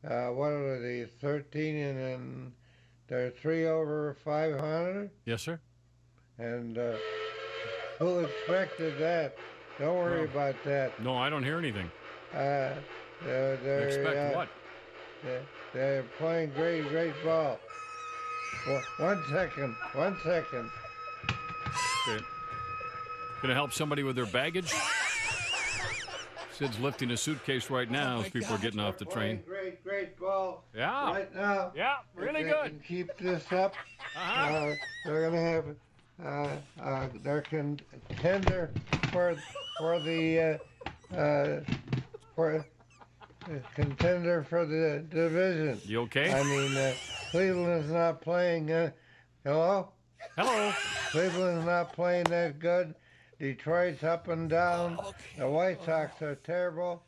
what are they, 13 and they're three over 500? Yes, sir. And who expected that? Don't worry Well, about that. no, I don't hear anything. Uh, they're, Expect they're, uh, what? they're playing great ball. Well, 1 second, 1 second. Okay. Gonna help somebody with their baggage? Sid's lifting a suitcase right now as people are getting off the train. Great ball. Yeah. Right now. Yeah, really If they good. can keep this up, Uh-huh. they're gonna have their contender for the for contender for the division. You okay? I mean, Cleveland's not playing. Hello? Hello. Cleveland's not playing that good. Detroit's up and down. The White Sox are terrible.